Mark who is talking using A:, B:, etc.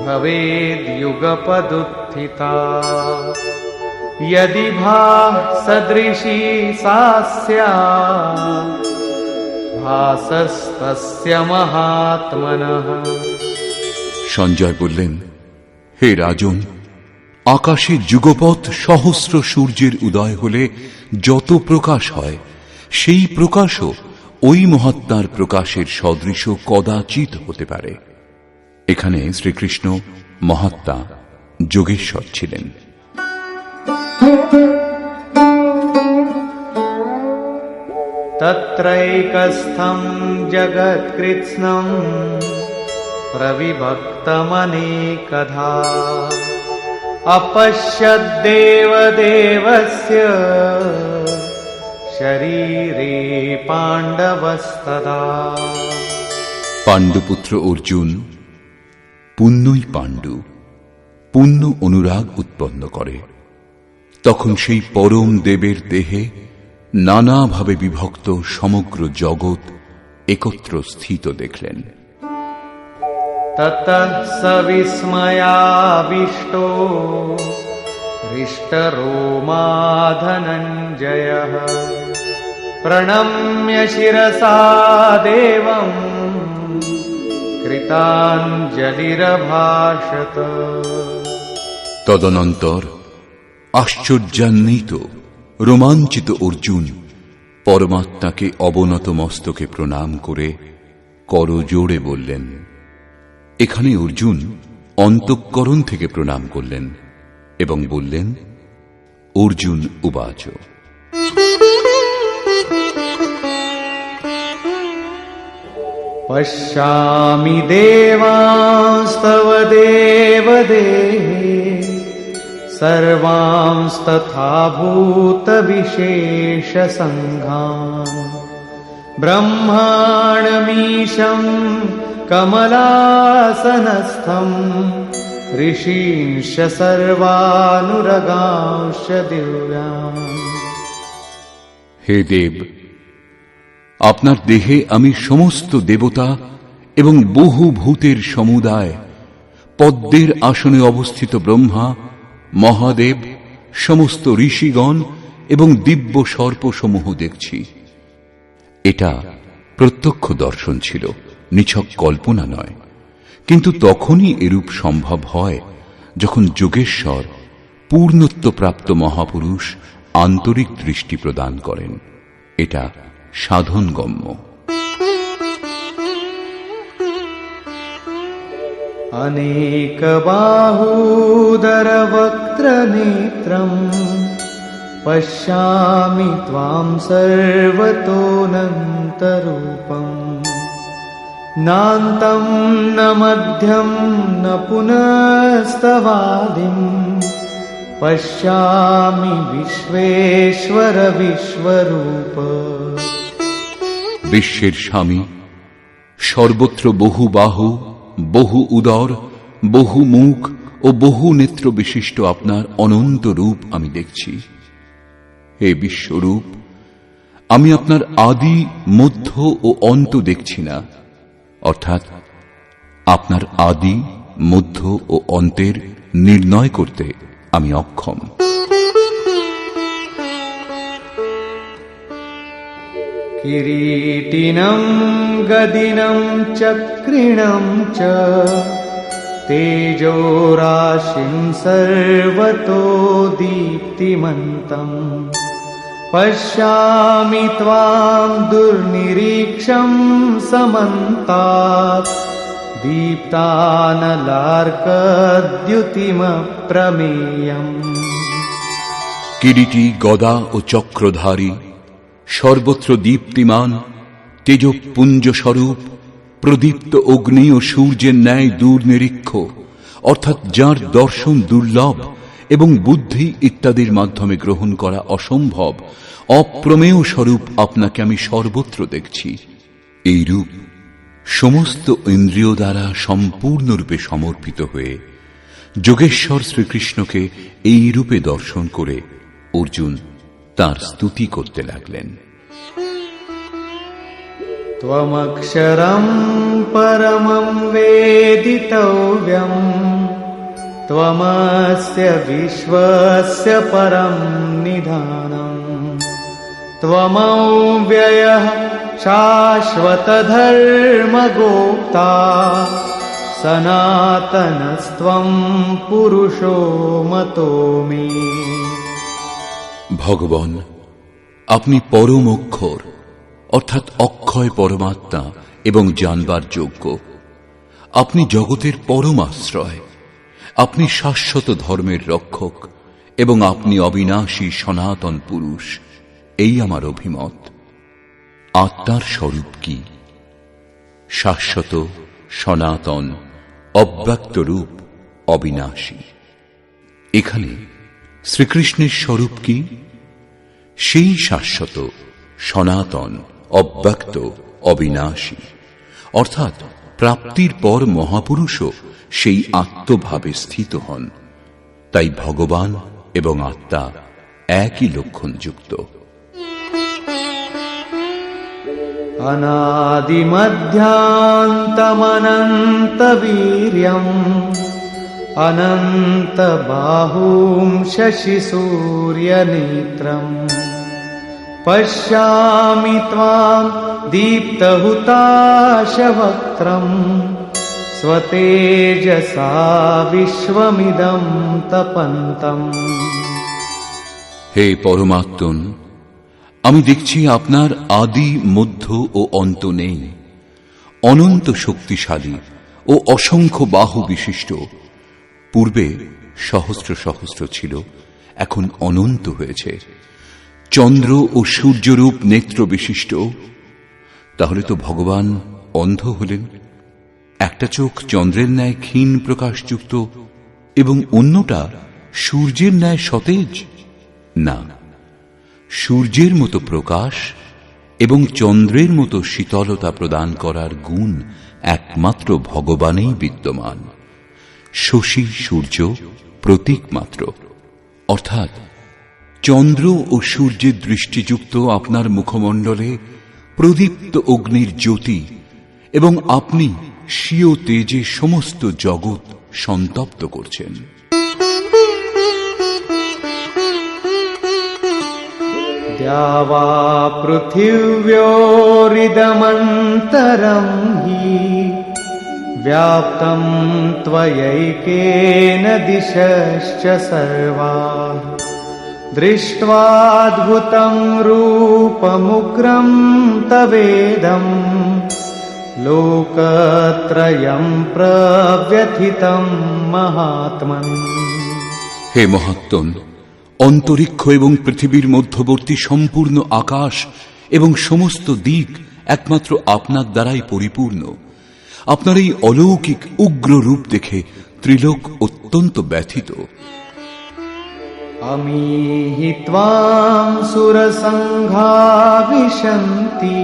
A: भवेद्युगपदुत्थिता यदि भा सदृशी सा स्यात् भासस्तस्य महात्मनः।
B: সঞ্জয় বললেন, হে রাজন, আকাশে যুগপৎ সহস্র সূর্যের উদয় হলে যত প্রকাশ হয়, সেই প্রকাশও ওই মহাত্মার প্রকাশের সদৃশ কদাচিৎ হতে পারে। এখানে শ্রীকৃষ্ণ মহাত্মা যোগেশ্বর ছিলেন।
A: তত্রৈকস্থং জগৎকৃৎস্নং প্রবিভক্তমনেকধা अपश्यद्देवदेवस्य शरीरे पाण्डवस्तदा।
B: পাণ্ডুপুত্র অর্জুন পুণ্যই পাণ্ডু, পুণ্য অনুরাগ উৎপন্ন করে। তখন সেই পরম দেবের দেহে নানাভাবে বিভক্ত সমগ্র জগৎ একত্র স্থিত দেখলেন।
A: ততঃ স বিস্ময়াবিষ্টো হৃষ্টরোমা ধনঞ্জয়ঃ প্রণম্য শিরসা দেবং কৃতাঞ্জলিরভাষত।
B: তদনন্তর আশ্চর্যান্বিত রোমাঞ্চিত অর্জুন পরমাত্মাকে অবনত মস্তকে প্রণাম করে করজোড়ে বললেন। এখানে অর্জুন অন্তঃকরণ থেকে প্রণাম করলেন এবং বললেন, অর্জুন উবাচ
A: পশ্যামি দেবাস্তব দেবদেহে সর্বাংস্তথা ভূত বিশেষ সংঘান ব্রহ্মাণমীশং কমলাসনস্থম ঋষীংশ সর্বানুরগাংশ দিব্যান।
B: হে দেব, আপনার দেহে আমি সমস্ত দেবতা এবং বহু ভূতের সমুদায়, পদ্মের আসনে অবস্থিত ব্রহ্মা, মহাদেব, সমস্ত ঋষিগণ এবং দিব্য সর্পসমূহ দেখছি। এটা প্রত্যক্ষ দর্শন ছিল, নিছক কল্পনা নয়। কিন্তু তখনই এরূপ সম্ভব হয় যখন যোগেশ্বর পূর্ণত্বপ্রাপ্ত মহাপুরুষ আন্তরিক দৃষ্টি প্রদান করেন। এটা সাধনগম্য।
A: অনেক বাহুদর বক্ত্র নেত্রম পশ্যামি ত্বাম সর্বতোনন্তরূপম নান্তম ন মধ্যম ন পুনস্তবাদিম পশ্যামি বিশ্বেশ্বর বিশ্বরূপ।
B: বিশ্বের স্বামী, সর্বত্র বহু বাহু, বহু উদর, বহু মুখ ও বহু নেত্র বিশিষ্ট আপনার অনন্ত রূপ আমি দেখছি। হে বিশ্বরূপ, আমি আপনার আদি, মধ্য ও অন্ত দেখছি না, অর্থাৎ আপনার আদি, মধ্য ও অন্তের নির্ণয় করতে আমি অক্ষম।
A: কিরীটিনং গদিনং চক্রিণং চ তেজো রাশিং সর্বতো দীপ্তিমন্তম পশ্যামি ত্বাম দুর্নিরীক্ষং সমন্তাৎ দীপ্তানলার্কদ্যুতিমপ্রমেয়ম।
B: কিরীটি, গদা ও চক্রধারী, সর্বত্র দীপ্তিমান, তেজপুঞ্জ স্বরূপ, প্রদীপ্ত অগ্নি ও সূর্যের ন্যায় দূরনিরীক্ষ, অর্থাৎ যার দর্শন দুর্লভ এবং বুদ্ধি ইত্যাদির মাধ্যমে গ্রহণ করা অসম্ভব, অপ্রমেয় স্বরূপ আপনাকে আমি সর্বত্র দেখছি। এই রূপ সমস্ত ইন্দ্রিয় দ্বারা সম্পূর্ণরূপে সমর্পিত হয়ে যোগেশ্বর শ্রীকৃষ্ণকে এই রূপে দর্শন করে অর্জুন তাঁর স্তুতি করতে লাগলেন।
A: त्वमक्षरं परमं वेदितव्यं त्वमस्य विश्वस्य परं निधानम् त्वमव्ययः शाश्वतधर्मगोप्ता सनातनस्त्वं पुरुषो मतो मे।
B: ভগবান, আপনি পরম অক্ষর অর্থাৎ অক্ষয় পরমাত্মা এবং জানবার যোগ্য। আপনি জগতের পরম আশ্রয়, আপনি শাশ্বত ধর্মের রক্ষক এবং আপনি অবিনাশী সনাতন পুরুষ। এই আমার অভিমত। আত্মার স্বরূপ কি? শাশ্বত, সনাতন, অব্যক্ত রূপ, অবিনাশী। এখানে শ্রীকৃষ্ণের স্বরূপ কি? সেই শাশ্বত, সনাতন, অব্যক্ত, অবিনাশী। অর্থাৎ প্রাপ্তির পর মহাপুরুষও সেই আত্মভাবে স্থিত হন। তাই ভগবান এবং আত্মা একই লক্ষণযুক্ত।
A: अनादिमध्यान्तमनन्तवीर्यम् अनन्तबाहुं शशिसूर्यनेत्रम् पश्यामि त्वां दीप्तहुताशवक्त्रम् स्वतेजसा विश्वमिदं तपन्तम्।
B: হে পরমাত্মন, আমি দেখছি আপনার আদি, মধ্য ও অন্ত নেই। অনন্ত শক্তিশালী ও অসংখ্য বাহু বিশিষ্ট। পূর্বে সহস্র সহস্র ছিল, এখন অনন্ত হয়েছে। চন্দ্র ও সূর্যরূপ নেত্র বিশিষ্ট। তাহলে তো ভগবান অন্ধ হলেন? একটা চোখ চন্দ্রের ন্যায় ক্ষীণ প্রকাশযুক্ত এবং অন্যটা সূর্যের ন্যায় সতেজ? না, সূর্যের মতো প্রকাশ এবং চন্দ্রের মতো শীতলতা প্রদান করার গুণ একমাত্র ভগবানেই বিদ্যমান। শশী সূর্য প্রতীক মাত্র। অর্থাৎ চন্দ্র ও সূর্যের দৃষ্টিযুক্ত আপনার মুখমণ্ডলে প্রদীপ্ত অগ্নির জ্যোতি এবং আপনি স্বীয় তেজে সমস্ত জগৎ সন্তপ্ত করছেন।
A: द्यावा पृथिव्योरिदमन्तरं हि व्याप्तं त्वयैकेन दिशश्च सर्वाः दृष्ट्वाद्भुतं रूपमुग्रं तवेदं लोकत्रयं प्रव्यथितं महात्मन्।
B: हे महात्मन, অন্তরিক্ষ এবং পৃথিবীর মধ্যবর্তী সম্পূর্ণ আকাশ এবং সমস্ত দিক একমাত্র আপনার দ্বারাই পরিপূর্ণ। আপনার এই অলৌকিক উগ্র রূপ দেখে ত্রিলোক অত্যন্ত ব্যথিত।
A: अमीहि त्वां सुरसङ्घा विशन्ति